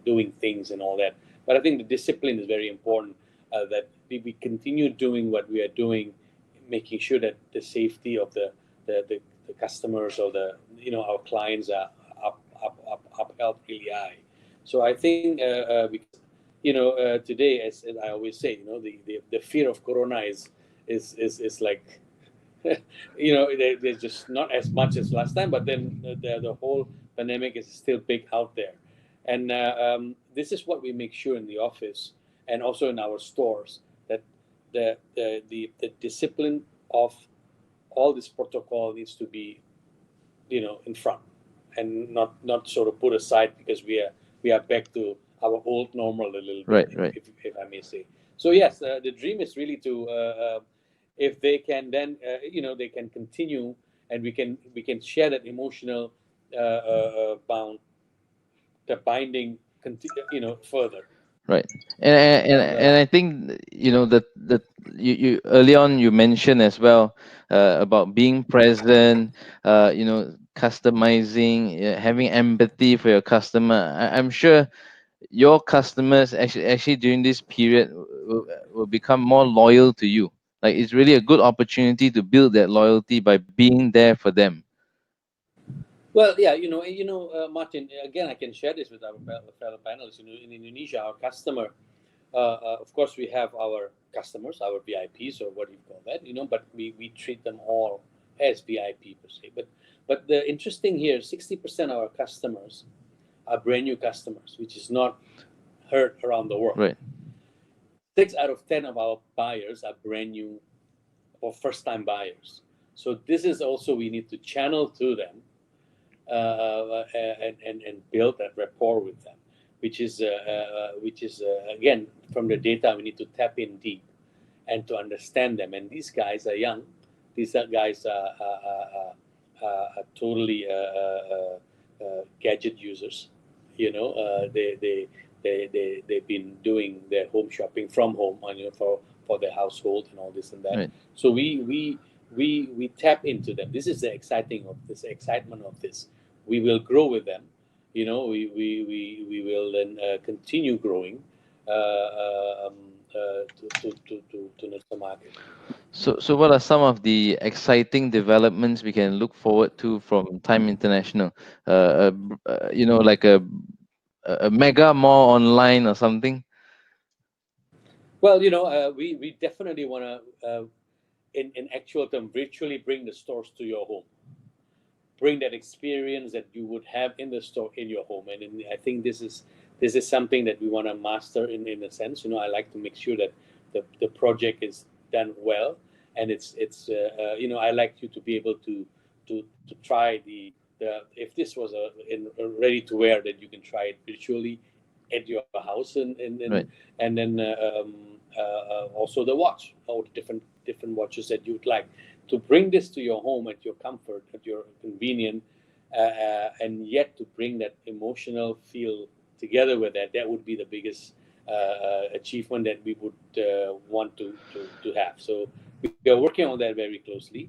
doing things and all that. But I think the discipline is very important. That we continue doing what we are doing, making sure that the safety of the customers, or our clients are upheld really high. So I think because today, as I always say, the fear of Corona is like there's just not as much as last time, but then the whole pandemic is still big out there. And this is what we make sure in the office and also in our stores, that the discipline of all this protocol needs to be in front, and not sort of put aside, because we are back to our old normal a little bit, Right. if I may say. So yes, the dream is really to if they can then they can continue, and we can share that emotional bound, the binding further. Right. And I think that you early on you mentioned as well about being present, customizing, having empathy for your customer. I'm sure your customers actually during this period will become more loyal to you. Like, it's really a good opportunity to build that loyalty by being there for them. Well, yeah, Martin. Again, I can share this with our fellow panelists. In Indonesia, our customer, of course, we have our customers, our VIPs, or what do you call that? But we treat them all as VIP per se. But the interesting here, 60% of our customers are brand new customers, which is not heard around the world. Right. 6 out of 10 of our buyers are brand new or first time buyers. So this is also, we need to channel to them and build that rapport with them, which is again, from the data we need to tap in deep and to understand them. And these guys are young. These guys are totally gadget users. You know, they've been doing their home shopping from home, you know, for their household and all this and that. Right. So we tap into them. This is the excitement of this. We will grow with them. You know, we will then continue growing to the market. So what are some of the exciting developments we can look forward to from Time International? You know, like a mega mall online or something. Well, you know, we definitely want to, in actual term, virtually bring the stores to your home. Bring that experience that you would have in the store in your home, and I think this is something that we want to master in a sense. You know, I like to make sure that the project is done well, and it's you know, I like you to be able to try the if this was a ready to wear, that you can try it virtually at your house, Right. and then also the watch, or the different watches that you'd like to bring this to your home at your comfort, at your convenience, and yet to bring that emotional feel together with that. That would be the biggest achievement that we would want to have. So we are working on that very closely.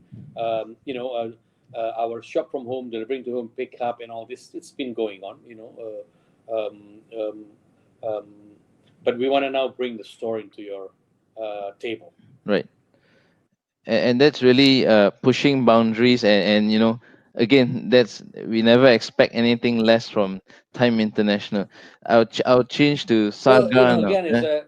You know, our shop from home, delivering to home, pick up, and all this, it's been going on. You know, but we want to now bring the store into your table. Right. And that's really pushing boundaries, and you know, again, that's, we never expect anything less from Time International. I'll change to Well, you Saga know, now. again, it's Yeah?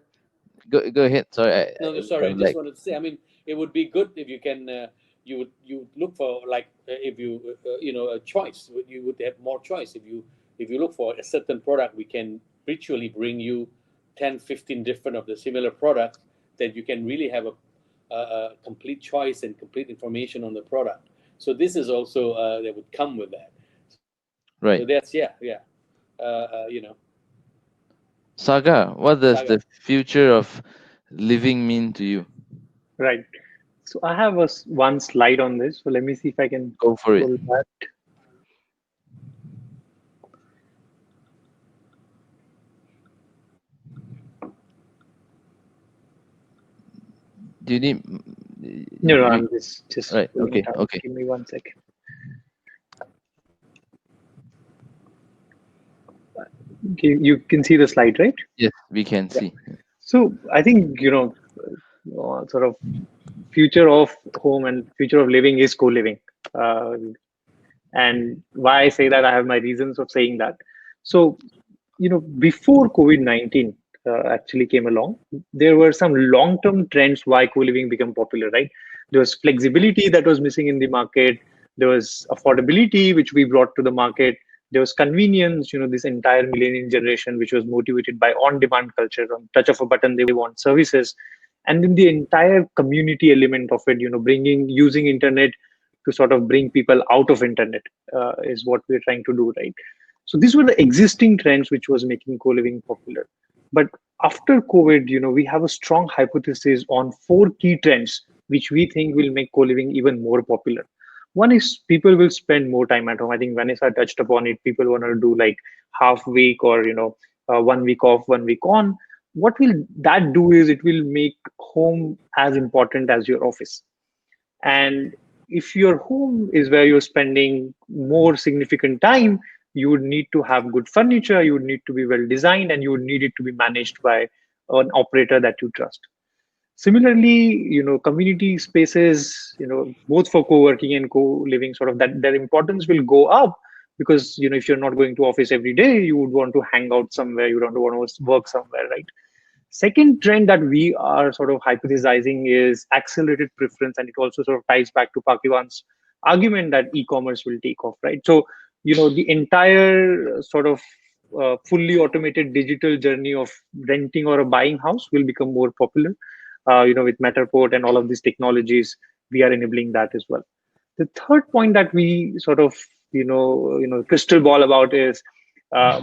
a Go ahead. Sorry, no, no, I sorry. I just like. wanted to say. I mean, it would be good if you can. You would look for, like, if you you know, a choice. You would have more choice if you look for a certain product. We can virtually bring you 10, 15 different of the similar products, that you can really have a complete choice and complete information on the product. So this is also that would come with that. So Right. that's, yeah. You know, Saga, what does Saga. the future of living mean to you? Right. So I have one slide on this. So let me see if I can Go for it. pull that. Do you need? No, no, We, I'm just right. pulling Okay. it up. Okay. Give me 1 second. Okay, you can see the slide, right? Yes, we can Yeah. see. So I think, sort of future of home and future of living is co-living. And why I say that, I have my reasons of saying that. So, before COVID-19 actually came along, there were some long-term trends why co-living became popular, right? There was flexibility that was missing in the market. There was affordability, which we brought to the market. There was convenience, this entire millennial generation, which was motivated by on-demand culture. On touch of a button, they want services. And then the entire community element of it, using internet to sort of bring people out of internet is what we're trying to do, right? So these were the existing trends which was making co-living popular. But after COVID, we have a strong hypothesis on 4 key trends which we think will make co-living even more popular. One is people will spend more time at home. I think Vanessa touched upon it. People want to do like half week, or 1 week off, 1 week on. What will that do is it will make home as important as your office. And if your home is where you're spending more significant time, you would need to have good furniture, you would need to be well designed, and you would need it to be managed by an operator that you trust. Similarly, community spaces, both for co-working and co-living, sort of that their importance will go up, because if you're not going to office every day, you would want to hang out somewhere, you don't want to work somewhere, right? Second trend that we are sort of hypothesizing is accelerated preference, and it also sort of ties back to Pakivan's argument that e-commerce will take off, right? So, the entire sort of fully automated digital journey of renting or a buying house will become more popular. With Matterport and all of these technologies, we are enabling that as well. The third point that we sort of crystal ball about is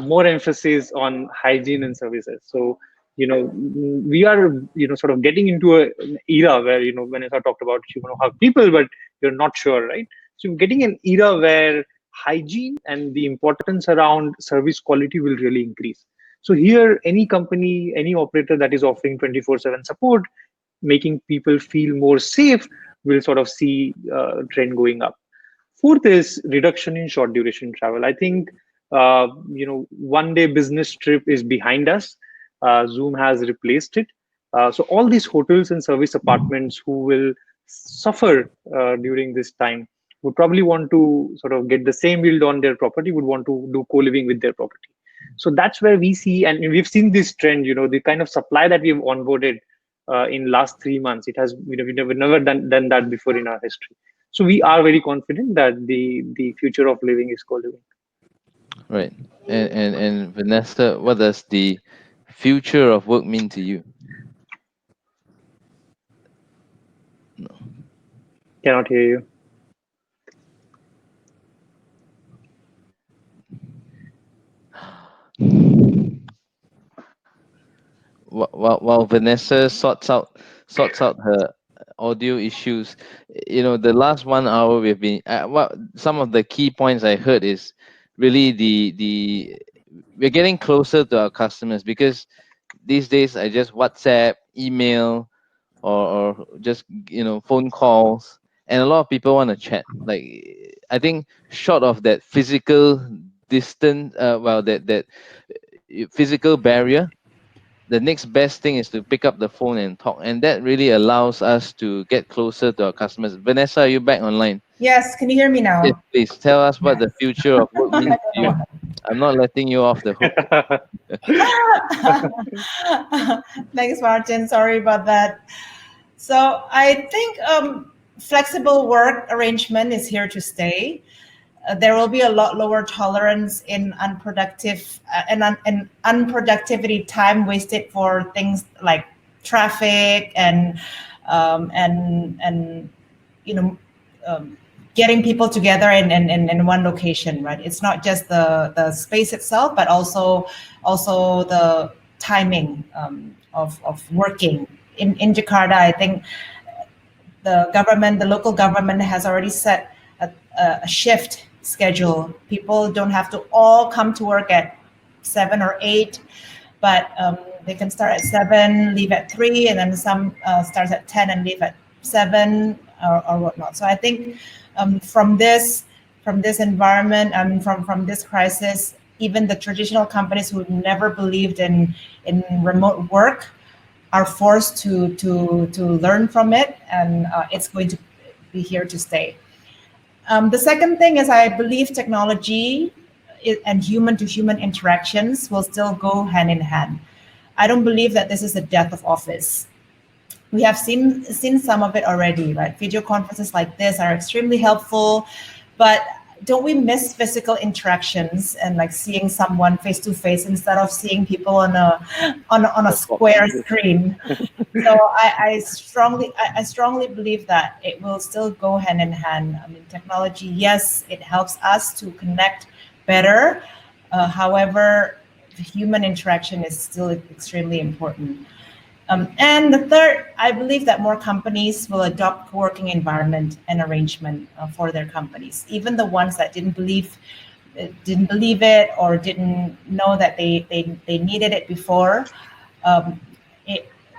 more emphasis on hygiene and services. So we are sort of getting into an era where Vanessa talked about you want to hug people, but you're not sure, right? So you're getting an era where hygiene and the importance around service quality will really increase. So here, any company, any operator that is offering 24/7 support, making people feel more safe, will sort of see trend going up. Fourth is reduction in short duration travel. I think 1 day business trip is behind us. Zoom has replaced it. So all these hotels and service apartments who will suffer during this time would probably want to sort of get the same yield on their property, would want to do co-living with their property. So that's where we see, and we've seen this trend, the kind of supply that we've onboarded in last 3 months. It has, we've never done that before in our history. So we are very confident that the future of living is co-living. Right. And Vanessa, what does the future of work mean to you? Cannot hear you. While Vanessa sorts out her audio issues, the last 1 hour we've been some of the key points I heard is really the we're getting closer to our customers, because these days I just WhatsApp, email, or just phone calls, and a lot of people want to chat. Like, I think short of that physical distance, that physical barrier, the next best thing is to pick up the phone and talk, and that really allows us to get closer to our customers. Vanessa, are you back online? Yes, can you hear me now? Yes, please tell us what the future of work means to you. I'm not letting you off the hook. Thanks, Martin. Sorry about that. So I think flexible work arrangement is here to stay. There will be a lot lower tolerance in unproductive and unproductivity time wasted for things like traffic and getting people together in one location, right? It's not just the space itself, but also the timing of working. In Jakarta, I think the local government has already set a shift schedule. People don't have to all come to work at 7 or 8, but they can start at 7, leave at 3, and then some starts at 10 and leave at 7 or whatnot. So I think from this environment, from this crisis, even the traditional companies who never believed in remote work are forced to learn from it, and it's going to be here to stay. The second thing is, I believe technology and human-to-human interactions will still go hand in hand. I don't believe that this is the death of office. We have seen some of it already, right? Video conferences like this are extremely helpful, but don't we miss physical interactions and like seeing someone face to face instead of seeing people on a square screen? So I strongly believe that it will still go hand in hand. I mean, technology, yes, it helps us to connect better. However, the human interaction is still extremely important. And the third, I believe that more companies will adopt co-working environment and arrangement for their companies. Even the ones that didn't believe it or didn't know that they needed it before,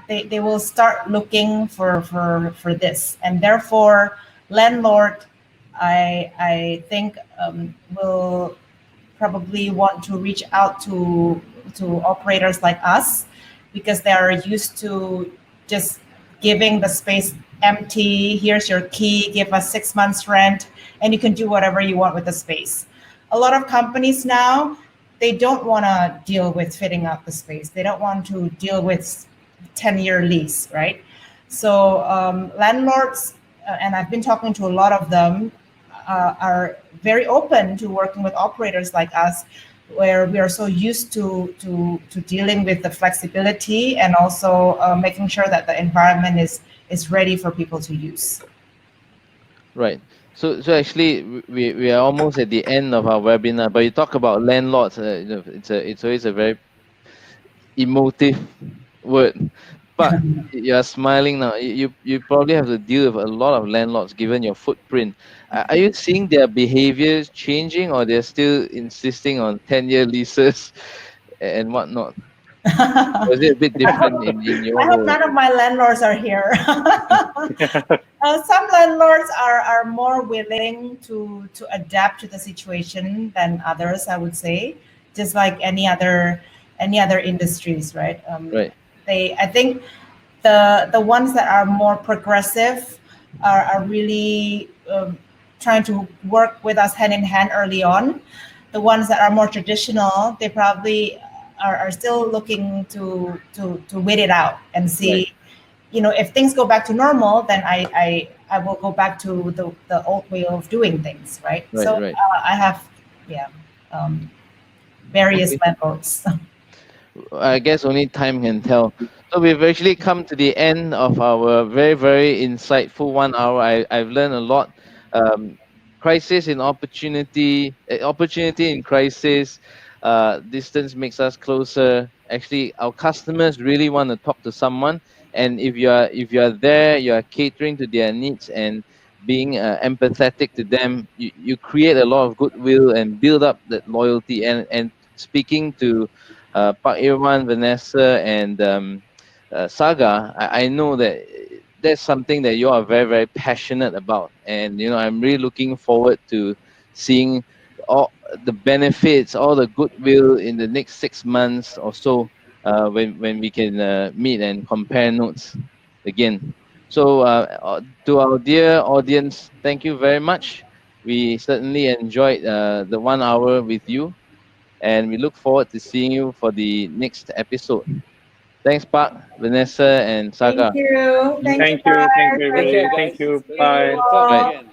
they will start looking for this. And therefore, landlord, I think will probably want to reach out to operators like us, because they are used to just giving the space empty. Here's your key, give us 6 months rent, and you can do whatever you want with the space. A lot of companies now, they don't want to deal with fitting out the space. They don't want to deal with 10-year lease, right? So landlords, and I've been talking to a lot of them, are very open to working with operators like us, where we are so used to dealing with the flexibility and also making sure that the environment is ready for people to use. Right. So actually, we are almost at the end of our webinar. But you talk about landlords. It's always a very emotive word. But you're smiling now. You probably have to deal with a lot of landlords given your footprint. Are you seeing their behaviors changing, or they're still insisting on 10-year leases and whatnot? Or is it a bit different in I your hope world? none of my landlords are here. Some landlords are more willing to adapt to the situation than others, I would say, just like any other industries, right? Right, I think the ones that are more progressive are really trying to work with us hand in hand early on. The ones that are more traditional, they probably are still looking to wait it out and right, see, if things go back to normal, then I will go back to the old way of doing things, right? right, So right. I have, yeah, um, various Okay. methods. I guess only time can tell. So we've actually come to the end of our very, very insightful 1 hour. I've learned a lot. Um, Crisis in opportunity, opportunity in crisis. Distance makes us closer. Actually, our customers really want to talk to someone, and if you are there, you are catering to their needs and being empathetic to them. You create a lot of goodwill and build up that loyalty. And speaking to Pak Irwan, Vanessa, and Saga, I know that that's something that you are very, very passionate about. And, I'm really looking forward to seeing all the benefits, all the goodwill in the next 6 months or so when we can meet and compare notes again. So, to our dear audience, thank you very much. We certainly enjoyed the 1 hour with you, and we look forward to seeing you for the next episode. Thanks, Park, Vanessa, and Thank Saga. you. Mhm. Thank you, Thank you. Thank guys. you, Take Very care, everybody. nice Thank guys. to you. see you Bye. We'll talk Right. all. again.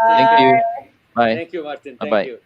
Take Thank care. you. Bye. Bye. Thank you, Martin. Bye. Thank Bye. you.